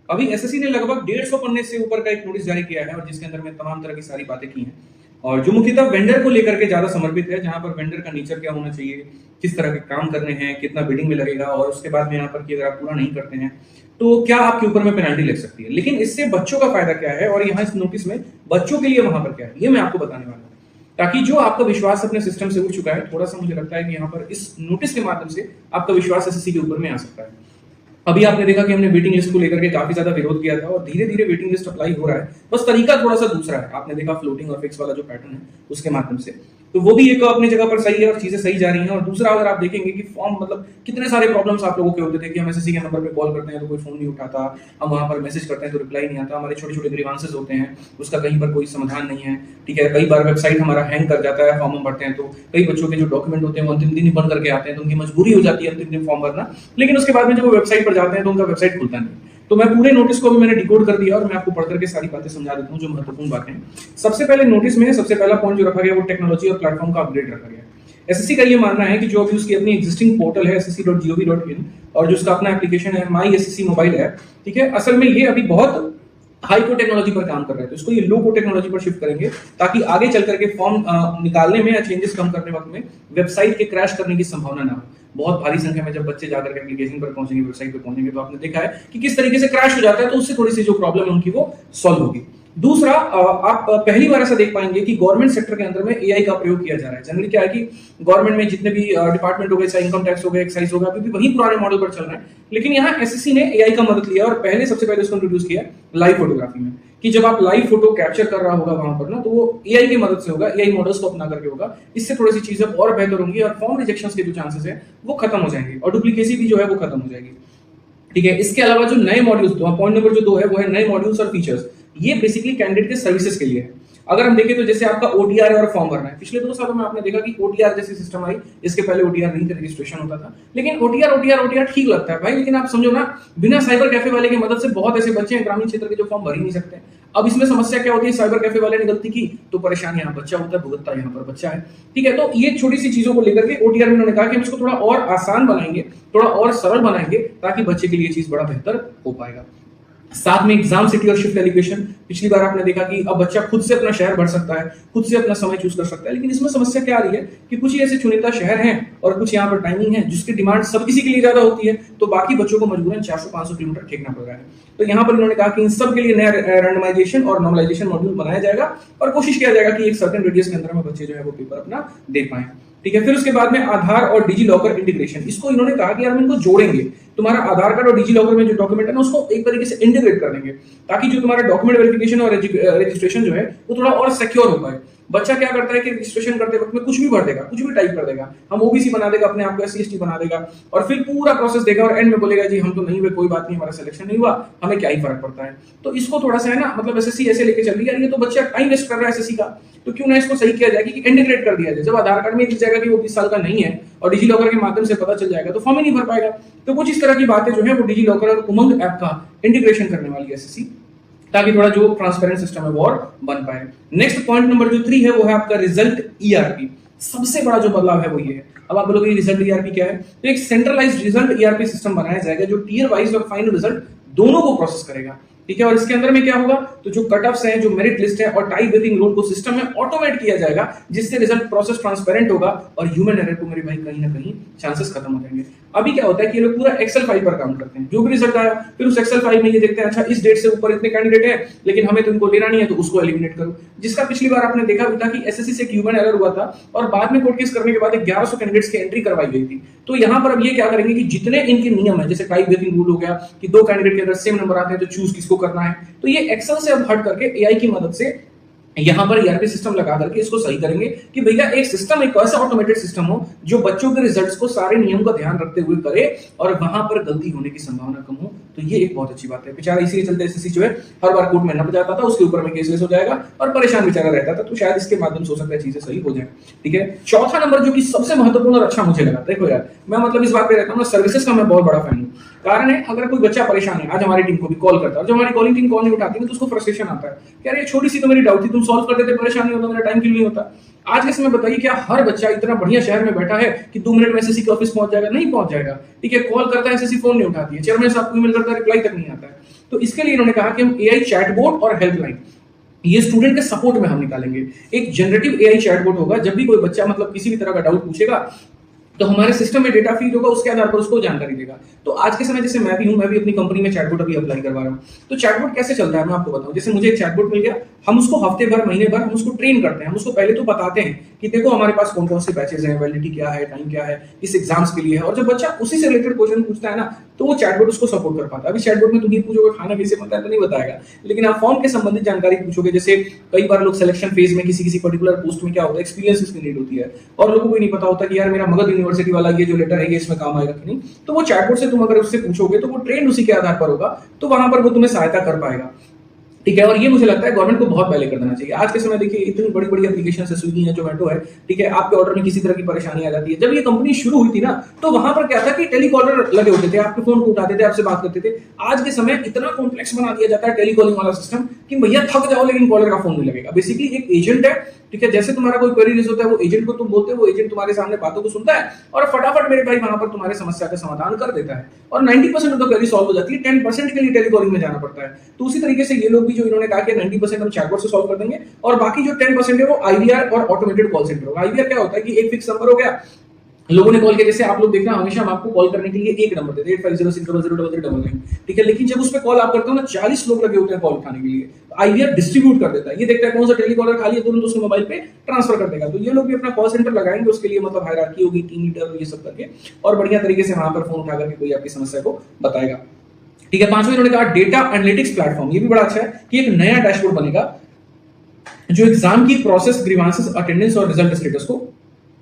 अभी एसएससी ने लगभग 150 पन्ने से ऊपर का एक नोटिस जारी किया है और जिसके अंदर में तमाम तरह की सारी बातें की हैं और जो मुख्यतः वेंडर को लेकर के ज्यादा समर्पित है, जहां पर वेंडर का नेचर क्या होना चाहिए, किस तरह के काम करने हैं, कितना बिडिंग में लगेगा और उसके बाद में यहाँ पर कि अगर आप पूरा नहीं करते हैं तो क्या आपके ऊपर में पेनल्टी लग सकती है। लेकिन इससे बच्चों का फायदा क्या है और यहाँ इस नोटिस में बच्चों के लिए वहां पर क्या है, ये मैं आपको बताने वाला हूँ, ताकि जो आपका विश्वास अपने सिस्टम से उठ चुका है, थोड़ा सा मुझे लगता है कि यहाँ पर इस नोटिस के माध्यम से आपका विश्वास एसएससी के ऊपर में आ सकता है। अभी आपने देखा कि हमने वेटिंग लिस्ट को लेकर के काफी ज्यादा विरोध किया था और धीरे धीरे वेटिंग लिस्ट अप्लाई हो रहा है, बस तरीका थोड़ा सा दूसरा है। आपने देखा फ्लोटिंग और फिक्स वाला जो पैटर्न है उसके माध्यम से, तो वो भी एक अपनी जगह पर सही है और चीजें सही जा रही हैं। और दूसरा अगर आप देखेंगे कि फॉर्म मतलब कितने सारे प्रॉब्लम्स आप लोगों के होते थे कि हम एसएससी के नंबर पे कॉल करते हैं तो कोई फोन नहीं उठाता, हम वहां पर मैसेज करते हैं तो रिप्लाई नहीं आता, हमारे छोटे छोटे ग्रीवांसेस होते हैं उसका कहीं पर कोई समाधान नहीं है। ठीक है, कई बार वेबसाइट हमारा हैंग कर जाता है, फॉर्म हम भरते हैं तो कई बच्चों के जो डॉक्यूमेंट होते हैं वो अंतिम दिन ही बन करके आते हैं, तो उनकी मजबूरी हो जाती है अंतिम दिन फॉर्म भरना, लेकिन उसके बाद में जब वो वेबसाइट पर जाते हैं तो उनका वेबसाइट खुलता नहीं। तो मैं पूरे नोटिस को भी मैंने डिकोड कर दिया और मैं आपको पढ़ करके सारी बातें समझा देता हूं जो महत्वपूर्ण बातें हैं। सबसे पहले नोटिस में सबसे पहला पॉइंट जो रखा गया वो टेक्नोलॉजी और प्लेटफॉर्म का अपग्रेड रखा गया। एसएससी का ये मानना है कि जो अभी उसकी अपनी एग्जिस्टिंग पोर्टल है ssc.gov.in और जो उसका अपना एप्लीकेशन है माई एसएससी मोबाइल ऐप, ठीक है, असल में ये अभी बहुत हाई को टेक्नोलॉजी पर काम कर रहे हैं, तो इसको ये लो को टेक्नोलॉजी पर शिफ्ट करेंगे ताकि आगे चल करके फॉर्म निकालने में या चेंजेस कम करने वक्त में वेबसाइट के क्रैश करने की संभावना ना हो। बहुत भारी संख्या में जब बच्चे जाकर के एप्लीकेशन पर पहुंचेंगे, वेबसाइट पर पहुंचेंगे, तो आपने देखा है कि किस तरीके से क्रैश हो जाता है, तो उससे थोड़ी सी जो प्रॉब्लम है उनकी वो सॉल्व होगी। दूसरा, आप पहली बार ऐसा देख पाएंगे कि गवर्नमेंट सेक्टर के अंदर में एआई का प्रयोग किया जा रहा है। जनरली क्या है कि गवर्नमेंट में जितने भी डिपार्टमेंट हो गए, चाहे इनकम टैक्स हो गया, एक्साइज हो गया, अभी भी वही पुराने मॉडल पर चल रहा है, लेकिन यहाँ एसएससी ने एआई का मदद लिया और पहले सबसे पहले उसको इंट्रोड्यूस किया लाइव फोटोग्राफी में, कि जब आप लाइव फोटो कैप्चर कर रहा होगा वहां पर ना, तो वो एआई की मदद से होगा, एआई मॉडल्स को अपना करके होगा। इससे थोड़ी सी चीजें और बेहतर होंगी और फॉर्म रिजेक्शंस के जो चांसेस है वो खत्म हो जाएंगे और डुप्लीकेसी भी जो है वो खत्म हो जाएगी। ठीक है, इसके अलावा जो नए मॉड्यूल्स, पॉइंट नंबर जो 2 है वो है नए मॉड्यूल्स और फीचर्स। ये बेसिकली कैंडिडेट के सर्विसेज के लिए है। अगर हम देखें तो जैसे आपका ओटीआर है और फॉर्म भरना है, पिछले 2 सालों में आपने देखा कि ओटीआर जैसी सिस्टम आई, इसके पहले ओटीआर नहीं था, रजिस्ट्रेशन होता था, लेकिन ओटीआर ठीक लगता है भाई, लेकिन आप समझो ना, बिना साइबर कैफे वाले की मदद से बहुत ऐसे बच्चे हैं ग्रामीण क्षेत्र के जो फॉर्म भर ही नहीं सकते। अब इसमें समस्या क्या होती है, साइबर कैफे वाले ने गलती की तो परेशानी यहाँ बच्चा होता है, भुगतता यहाँ पर बच्चा है। ठीक है, तो ये छोटी सी चीजों को लेकर के ओटीआर में उन्होंने कहा कि हम इसको थोड़ा और आसान बनाएंगे, थोड़ा और सरल बनाएंगे, ताकि बच्चे के लिए चीज बड़ा बेहतर हो पाएगा। साथ में एग्जाम सिटी और शिफ्ट एलोकेशन, पिछली बार आपने देखा कि अब बच्चा खुद से अपना शहर भर सकता है, खुद से अपना समय चूज कर सकता है, लेकिन इसमें समस्या क्या आ रही है कि कुछ ही ऐसे चुनिंदा शहर हैं और कुछ यहाँ पर टाइमिंग है जिसकी डिमांड सब किसी के लिए ज्यादा होती है, तो बाकी बच्चों को मजबूरन 400-500 किलोमीटर फेंकना पड़ रहा है। तो यहाँ पर इन्होंने कहा कि इन सब के लिए नया रैंडमाइजेशन और नॉर्मलाइजेशन मॉड्यूल बनाया जाएगा और कोशिश किया जाएगा कि एक सर्टेन रेडियस के अंदर में बच्चे जो है वो पेपर अपना दे पाए। ठीक है, फिर उसके बाद में आधार और डिजी लॉकर इंटीग्रेशन, इसको इन्होंने कहा कि यार हम इनको जोड़ेंगे, तुम्हारा आधार कार्ड और डिजी लॉकर में जो डॉक्यूमेंट है ना उसको एक तरीके से इंटीग्रेट कर देंगे, ताकि जो तुम्हारा डॉक्यूमेंट वेरिफिकेशन और रजिस्ट्रेशन जो है वो थोड़ा और सिक्योर हो पाए। बच्चा क्या करता है कि रजिस्ट्रेशन करते वक्त में कुछ भी भर देगा, कुछ भी टाइप कर देगा, हम ओबीसी बना देगा, अपने आप को SC/ST बना देगा और फिर पूरा प्रोसेस देगा और एंड में बोलेगा जी हम तो नहीं हुए, कोई बात नहीं, हमारा सिलेक्शन नहीं हुआ, हमें क्या ही फर्क पड़ता है। तो इसको थोड़ा सा है ना, मतलब एसएससी ऐसे लेके चल रही है, ये तो बच्चा टाइम वेस्ट कर रहा है एसएससी का, तो क्यों ना इसको सही किया जाए कि इंटीग्रेट कर दिया जाए। जब आधार कार्ड में दिख जाएगा कि वो 20 साल का नहीं है और डिजी लॉकर के माध्यम से पता चल जाएगा तो फॉर्म ही नहीं भर पाएगा। तो कुछ इस तरह की बातें जो है वो डिजी लॉकर और उमंग ऐप का इंटीग्रेशन करने वाली है एसएससी, ताकि थोड़ा जो ट्रांसपेरेंट सिस्टम है वो और बन पाए। नेक्स्ट पॉइंट नंबर जो 3 है वो है आपका रिजल्ट ईआरपी। सबसे बड़ा जो बदलाव है वो ये है। अब आप बोलोगे रिजल्ट ईआरपी क्या है, तो एक सेंट्रलाइज्ड रिजल्ट ईआरपी सिस्टम बनाया जाएगा जो टीयर वाइज और फाइनल रिजल्ट दोनों को प्रोसेस करेगा। ठीक है, और इसके अंदर में क्या होगा, तो जो कट ऑफ्स हैं, जो मेरिट लिस्ट है और टाई ब्रेकिंग रूल को सिस्टम में ऑटोमेट किया जाएगा, जिससे रिजल्ट प्रोसेस ट्रांसपेरेंट होगा और ह्यूमन एरर को मेरे भाई कहीं ना कहीं चांसेस खत्म हो जाएंगे। अभी क्या होता है कि ये लोग पूरा एक्सेल फाइल पर काम करते हैं, जो भी रिजल्ट आया फिर उस एक्सेल फाइल में ये देखते हैं अच्छा इस डेट से ऊपर इतने कैंडिडेट हैं लेकिन हमें तो इनको लेना नहीं है तो उसको एलिमिनेट करो, जिसका पिछली बार आपने देखा भी था कि एसएससी से एक ह्यूमन एरर हुआ था और बाद में कोर्ट केस करने के बाद 1100 कैंडिडेट्स की एंट्री करवाई गई थी। तो यहाँ पर अब ये क्या करेंगे कि जितने इनके नियम है, जैसे टाई ब्रेकिंग रूल हो गया कि 2 कैंडिडेट के अगर सेम नंबर आते हैं तो चूज किसको करना है, तो ये एक्सेल से अब हट करके एआई की मदद से यहां पर ईआरपी सिस्टम लगा करके इसको सही करेंगे कि भैया एक सिस्टम, एक ऐसा ऑटोमेटेड सिस्टम हो जो बच्चों के रिजल्ट्स को सारे नियम का ध्यान रखते हुए करे और वहां पर गलती होने की संभावना कम हो। तो ये एक बहुत अच्छी बात है। बेचारा इसी चलते एसएससी जो है हर बार कोर्ट में न जाता था, उसके ऊपर में केसलेस हो जाएगा और परेशान बेचारा रहता था, तो शायद इसके माध्यम से हो सकता है चीजें सही हो जाए। ठीक है, चौथा नंबर जो कि सबसे महत्वपूर्ण और अच्छा मुझे लगा, देखो यार मैं मतलब इस बात पे रहता हूँ ना, सर्विसेज का मैं बहुत बड़ा फैन हूँ। कारण है, अगर कोई बच्चा परेशान है, आज हमारी टीम को भी कॉल करता है और जब हमारी कॉलिंग टीम कॉल नहीं उठाती है तो उसको फ्रस्ट्रेशन आता है कि यार ये छोटी सी तो मेरी डाउट थी, तुम सॉल्व कर देते, परेशानी होता, मेरा टाइम क्यों नहीं होता। आज के समय बताइए क्या हर बच्चा इतना बढ़िया शहर में बैठा है कि 2 मिनट में एसएससी के ऑफिस पहुंच जाएगा? नहीं पहुंच जाएगा। ठीक है, कॉल करता है एसएससी फोन नहीं उठाती है, चेयरमैन साहब को ईमेल करता है रिप्लाई तक नहीं आता है। तो इसके लिए इन्होंने कहा कि हम एआई चैटबॉट और हेल्पलाइन ये स्टूडेंट के सपोर्ट में हम निकालेंगे। एक जनरेटिव एआई चैटबॉट होगा, जब भी कोई बच्चा मतलब किसी भी तरह का डाउट पूछेगा तो हमारे सिस्टम में डेटा फीड होगा, उसके आधार पर उसको जानकारी देगा। तो आज के समय जैसे मैं भी हूं, मैं भी अपनी कंपनी में चैटबॉट अभी अप्लाई करवा रहा हूं। तो चैटबॉट कैसे चलता है मैं आपको बताऊं। जैसे मुझे एक चैटबॉट मिल गया, हम उसको हफ्ते भर महीने भर हम उसको ट्रेन करते हैं। हम उसको पहले तो बताते हैं कि देखो हमारे पास कौन कौन से बैचेस हैं, वैलिडिटी क्या है, टाइम क्या है, इस एग्जाम्स के लिए है। और जब बच्चा उसी से रिलेटेड क्वेश्चन पूछता है ना, तो वो चैटबॉट उसको सपोर्ट कर पाता है। अभी चैटबॉट में तुम ये पूछोगे खाना कैसे बनता है तो नहीं बताएगा, लेकिन आप फॉर्म के संबंधित जानकारी पूछोगे। जैसे कई बार लोग सिलेक्शन फेज में किसी पर्टिकुलर पोस्ट में क्या होता है, एक्सपीरियंस उसकी नीड होती है, और लोगों को नहीं पता होता कि यार मेरा मगध यूनिवर्सिटी वाला ये जो लेटर है ये इसमें काम आएगा कि नहीं। तो वो चैटबॉट से तुम अगर उससे पूछोगे तो वो ट्रेंड उसी के आधार पर होगा, तो वहां पर वो तुम्हें सहायता कर पाएगा। ठीक है, और ये मुझे लगता है गवर्नमेंट को बहुत पहले कर देना चाहिए। आज के समय देखिए इतनी बड़ी बड़ी एप्लीकेशन है, स्विगी है, जोमेटो है, ठीक है, आपके ऑर्डर में किसी तरह की परेशानी आ जाती है। जब ये कंपनी शुरू हुई थी ना, तो वहां पर क्या था कि टेलीकॉलर लगे होते थे, आपके फोन को उठाते थे, आपसे बात करते थे। आज के समय इतना कॉम्प्लेक्स बना दिया जाता है टेलीकॉलिंग वाला सिस्टम कि भैया थक जाओ लेकिन कॉलर का फोन नहीं लगेगा। बेसिकली एक एजेंट है, ठीक है, जैसे तुम्हारा कोई क्वेरी रेज होता है वो एजेंट को तुम बोलते हो, वो एजेंट तुम्हारे सामने बातों को सुनता है और फटाफट मेरे भाई वहां पर तुम्हारे समस्या का समाधान कर देता है। और 90% ऑफ द क्वेरी सॉल्व हो जाती है, 10% के लिए टेलीकॉलिंग में जाना पड़ता है। तो उसी तरीके से ये लोग भी जो इन्होंने कहा कि 90% हम चैटबॉट से सॉल्व कर देंगे और बाकी जो 10% है वो आईवीआर और ऑटोमेटेड कॉल सेंटर होगा। आईवीआर क्या होता है कि एक फिक्स नंबर हो गया, लोगों ने कॉल किया, जैसे आप लोग देखना हमेशा हम आपको कॉल करने के लिए एक नंबर देते हैं 8506000099, ठीक है, लेकिन जब उस पे कॉल आप करते हो ना 40 लोग लगे होते हैं कॉल उठाने के लिए। आईवीआर डिस्ट्रीब्यूट कर देता है, ये देखता है कौन सा टेलीकॉलर खाली है तुरंत उसके मोबाइल पे ट्रांसफर कर देगा। तो ये लोग भी अपना कॉल सेंटर लगाएंगे, उसके लिए मतलब हायरार्की होगी, टीम लीडर ये सब करके, और बढ़िया तरीके से वहां पर फोन उठा करके कोई आपकी समस्या को बताएगा। ठीक है, पांचवें इन्होंने कहा डेटा एनालिटिक्स प्लेटफॉर्म। ये भी बड़ा अच्छा है कि एक नया डैशबोर्ड बनेगा जो एग्जाम की प्रोसेस, ग्रीवांसेस, अटेंडेंस और रिजल्ट स्टेटस को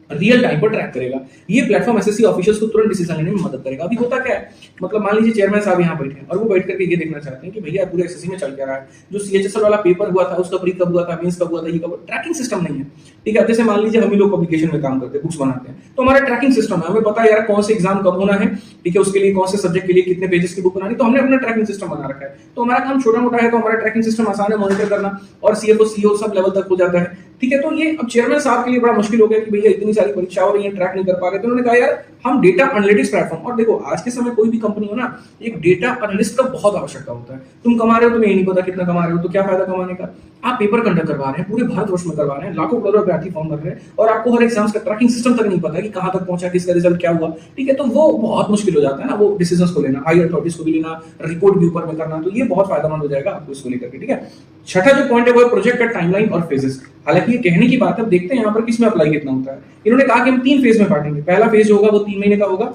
रियल टाइम पर ट्रैक करेगा। ये प्लेटफॉर्म एसएससी ऑफिशियल्स को तुरंत डिसीजन लेने में मदद करेगा। अभी होता क्या है, मतलब मान लीजिए चेयरमैन साहब यहाँ बैठे हैं और वो बैठ करके ये देखना चाहते हैं कि भैया पूरे एसएससी में चल क्या रहा है, जो सीएचएसएल वाला पेपर हुआ था उसका प्री कब हुआ था, मेंस कब हुआ था, ये कब, ट्रैकिंग सिस्टम नहीं है। ठीक है, जैसे मान लीजिए हम ही लोग पब्लिकेशन में काम करते हैं, बुक्स बनाते हैं, तो हमारा ट्रैकिंग सिस्टम है, हमें पता है यार कौन से एग्जाम कब होना है, ठीक है, उसके लिए कौन से सब्जेक्ट के लिए कितने पेजेस की बुक बनानी, तो हमने अपना ट्रैकिंग सिस्टम बना रखा है। तो हमारा काम छोटा मोटा है, तो हमारा ट्रैकिंग सिस्टम आसान है मॉनिटर करना, और सीएफओ सीओ सब लेवल तक हो जाता है। ठीक है, तो ये अब चेयरमैन साहब के लिए बड़ा मुश्किल हो गया कि भैया इतनी सारी परीक्षा हो रही है, ट्रैक नहीं कर पा रहे। तो उन्होंने कहा यार हम डेटा एनालिटिक्स प्लेटफॉर्म, और देखो आज के समय कोई भी कंपनी हो ना, एक डेटा एनालिस्ट का बहुत आवश्यकता होता है। तुम कमा रहे हो, तुम्हें ये नहीं पता कितना कमा रहे हो, तो क्या फायदा कमाने का। आप पेपर कंडक्ट करवा रहे हैं, पूरे भारतवर्ष में करवा रहे हैं, लाखों करोड़ों विद्यार्थी फॉर्म भर रहे हैं, और आपको हर एग्जाम्स का ट्रैकिंग सिस्टम तक नहीं पता कि कहां तक पहुंचा, किसका रिजल्ट क्या हुआ। ठीक है, तो वो बहुत मुश्किल हो जाता है ना, वो डिसीजंस को लेना, हाई अथॉरिटीज को भी लेना, रिपोर्ट भी ऊपर में करना, तो ये बहुत फायदेमंद हो जाएगा आपको इसको लेकर के। ठीक है, छठा जो पॉइंट है वो प्रोजेक्ट का टाइमलाइन और फेजेस। हालांकि ये कहने की बात है, देखते हैं यहाँ पर किसमें अप्लाई कितना होता है। इन्होंने कहा कि हम 3 फेज में बांटेंगे। पहला फेज होगा वो 3 महीने का होगा,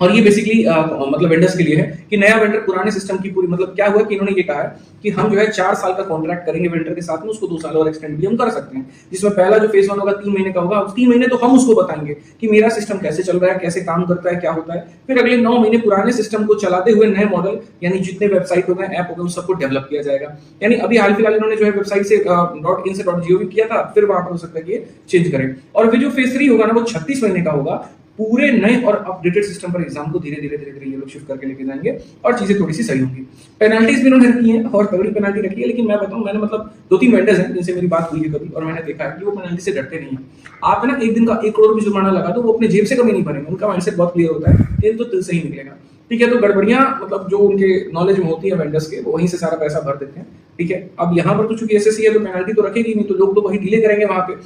और ये बेसिकली मतलब वेंडर्स के लिए है कि नया वेंडर पुराने सिस्टम की पूरी, मतलब क्या हुआ कि इन्होंने ये कहा है कि हम जो है 4 साल का कॉन्ट्रैक्ट करेंगे वेंडर के साथ में, उसको 2 साल और एक्सटेंड भी हम कर सकते हैं। जिसमें पहला जो फेज 1 होगा 3 महीने का होगा, 3 महीने तो हम उसको बताएंगे कि मेरा सिस्टम कैसे चल रहा है, कैसे काम करता है, क्या होता है। फिर अगले 9 महीने पुराने सिस्टम को चलाते हुए नए मॉडल, यानी जितने वेबसाइट हो गए, ऐप हो गए, उन सबको डेवलप किया जाएगा। यानी अभी हाल फिलहाल इन्होंने जो है वेबसाइट से .in से .gov किया था, फिर वहां पर हो सकता है कि ये चेंज करें। और फिर जो फेज 3 होगा ना वो 36 महीने का होगा, पूरे नए और अपडेटेड सिस्टम पर एग्जाम को धीरे धीरे ये लोग शिफ्ट करके लेके जाएंगे और चीजें थोड़ी सी सही होंगी। पेनल्टीज भी इन्होंने रखी है और तगड़ी पेनल्टी रखी है, लेकिन मैं बताऊं, मैंने मतलब 2-3 वेंडर्स हैं जिनसे मेरी बात हुई है कभी, और मैंने देखा है कि वो पेनल्टी से डरते नहीं है। आप है ना एक दिन का 1 करोड़ भी जुर्माना लगा दो, वो अपने जेब से कभी नहीं भरेंगे, उनका माइंडसेट बहुत क्लियर होता है, तेल तो तिल से ही निकलेगा। ठीक है, तो गड़बड़ियां मतलब जो उनके नॉलेज में होती है वेंडर्स के, वो वहीं से सारा पैसा भर देते हैं। ठीक है, अब यहाँ पर तो चूंकि एसएससी है तो पेनल्टी तो रखेगी नहीं, तो लोग तो वही डिले करेंगे वहां पे।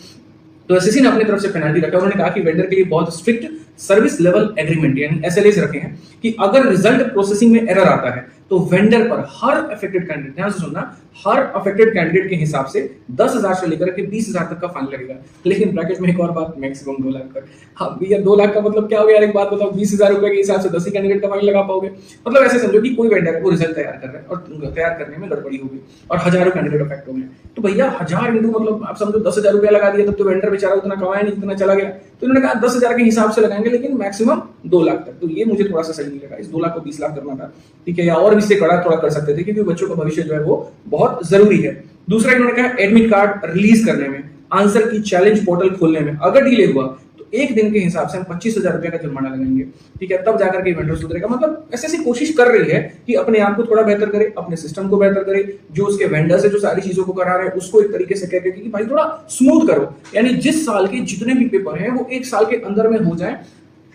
तो एसएससी ने अपनी तरफ से पेनल्टी रखा। उन्होंने कहा कि वेंडर के लिए बहुत स्ट्रिक्ट सर्विस लेवल एग्रीमेंट यानी एसएलएस रखे हैं कि अगर रिजल्ट प्रोसेसिंग में एरर आता है तो वेंडर पर हर अफेक्टेड कैंडिडेट, ध्यान से सुनना, हर अफेक्टेड कैंडिडेट के हिसाब से 10,000 से लेकर के 20,000 तक का फाइन लगेगा। लेकिन ब्रैकेट में एक और बात, मैक्सिमम 2 लाख तक। हाँ भैया 2 लाख का मतलब क्या हो गया यार, एक बात बताओ, 20,000 रुपए के हिसाब से 10 ही कैंडिडेट का फाइन लगा पाओगे। मतलब ऐसे समझो कि कोई वेंडर है वो रिजल्ट तैयार कर रहा है और तैयार करने में गड़बड़ी होगी और हजारों कैंडिडेट अफेक्ट हो गए, तो भैया 1000 इंटू मतलब आप समझो 10,000 रुपया लगा दिया, तब तो वेंडर बेचारा उतना कमाया नहीं जितना चला गया। तो इन्होंने कहा 10,000 के हिसाब से लगाएंगे, लेकिन मैक्सिमम 2 लाख तक। तो ये मुझे थोड़ा सा सही नहीं लगा, इस 2 लाख को 20 लाख करना था। ठीक है, या और भी इससे कड़ा थोड़ा कर सकते थे, क्योंकि बच्चों का भविष्य जो है वो बहुत जरूरी है। दूसरा इन्होंने कहा एडमिट कार्ड रिलीज करने में, आंसर की चैलेंज पोर्टल खोलने में अगर डिले हुआ तो एक दिन के हिसाब से हम 25,000 रुपए का जुर्माना लगाएंगे, ठीक है, तब जाकर के वेंडर सुधरेगा। मतलब एसएससी कोशिश कर रही है कि अपने आप को थोड़ा बेहतर करे, अपने सिस्टम को बेहतर करे, जो उसके वेंडर्स है जो सारी चीजों को करा रहे हैं उसको एक तरीके से कह के कि भाई थोड़ा स्मूथ करो, यानी जिस साल के जितने भी पेपर हैं वो एक साल के अंदर में हो जाए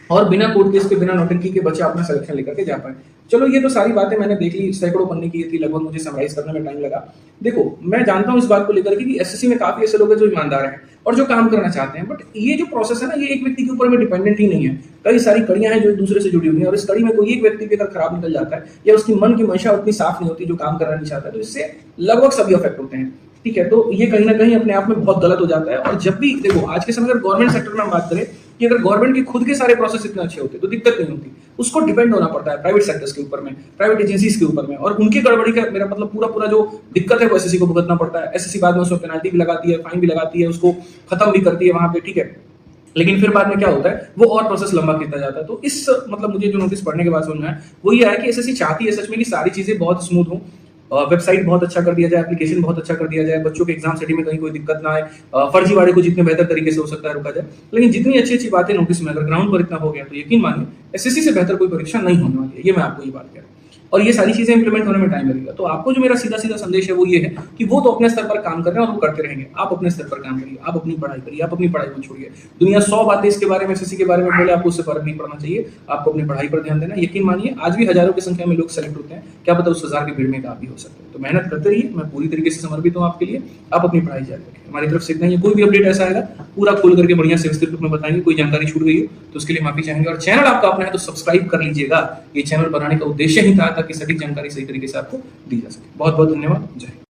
और बिना कोर्ट केस के, बिना नौटंकी के बच्चे अपना सिलेक्शन लेकर के जा पाए। चलो ये तो सारी बातें मैंने देख ली, सैकड़ों पन्ने की थी, लगभग मुझे समराइज करने में टाइम लगा। देखो मैं जानता हूं इस बात को लेकर कि एसएससी में काफी ऐसे लोग हैं जो ईमानदार हैं और जो काम करना चाहते हैं, बट ये जो प्रोसेस है ना ये एक व्यक्ति के ऊपर में डिपेंडेंट ही नहीं है, कई सारी कड़ियां हैं जो एक दूसरे से जुड़ी हुई हैं, और इस कड़ी में कोई एक व्यक्ति भी अगर खराब निकल जाता है या उसकी मन की मंशा उतनी साफ नहीं होती, जो काम करना नहीं चाहता, तो इससे लगभग सभी अफेक्ट होते हैं, ठीक है। तो ये कहीं ना कहीं अपने आप में बहुत गलत हो जाता है। और जब भी देखो आज के समय अगर गवर्नमेंट सेक्टर में हम बात करें कि अगर गवर्नमेंट के खुद के सारे प्रोसेस इतने अच्छे होते तो दिक्कत नहीं होती, उसको डिपेंड होना पड़ता है प्राइवेट सेक्टर्स के ऊपर में, प्राइवेट एजेंसीज के ऊपर में, और उनकी गड़बड़ी का मेरा मतलब पूरा जो दिक्कत है वो एसएससी को भुगतना पड़ता है। एसएससी बाद में उसको पेनल्टी भी लगाती है, फाइन भी लगाती है, उसको खत्म भी करती है वहां पे, ठीक है, लेकिन फिर बाद में क्या होता है वो और प्रोसेस लंबा खींचता जाता है। तो इस मतलब मुझे जो नोटिस पढ़ने के बाद समझ में आया वो ये है कि एसएससी चाहती है सच में कि सारी चीजें बहुत स्मूथ हो, वेबसाइट बहुत अच्छा कर दिया जाए, एप्लीकेशन बहुत अच्छा कर दिया जाए, बच्चों के एग्जाम सेटिंग में कहीं कोई दिक्कत ना आए, फर्जीवाड़े को जितने बेहतर तरीके से हो सकता है रोका जाए। लेकिन जितनी अच्छी अच्छी बातें नोटिस में अगर ग्राउंड पर इतना हो गया तो यकीन मानिए एसएससी से बेहतर कोई परीक्षा नहीं होने वाली है, ये मैं आपको ये बात कह रहा हूँ। और ये सारी चीजें इंप्लीमेंट होने में टाइम लगेगा। तो आपको जो मेरा सीधा सीधा संदेश है वो ये है कि वो तो अपने स्तर पर काम कर रहे हैं और वो करते रहेंगे, आप अपने स्तर पर काम करिए, आप अपनी पढ़ाई करिए, आप अपनी पढ़ाई को छोड़िए। दुनिया 100 बातें इसके बारे में एसएससी के बारे में बोले, आपको उससे फर्क नहीं पड़ना चाहिए, आपको अपनी पढ़ाई पर ध्यान देना। यकीन मानिए आज भी हजारों की संख्या में लोग सेलेक्ट होते हैं, क्या पता उस 1000 की भीड़ में आप भी हो सकते हैं। तो मेहनत करते रहिए, मैं पूरी तरीके से समर्पित हूँ आपके लिए, आप अपनी पढ़ाई जारी रखिए। हमारी तरफ से इतना ही, कोई भी अपडेट ऐसा आएगा पूरा खोल करके बढ़िया से विस्तृत रूप में बताएंगे, कोई जानकारी छूट गई हो तो उसके लिए माफी चाहेंगे। और चैनल आपका अपना है तो सब्सक्राइब कर लीजिएगा, ये चैनल बनाने का उद्देश्य ही था ताकि सटीक जानकारी सही तरीके से आपको दी जा सके। बहुत बहुत धन्यवाद, जय हिंद।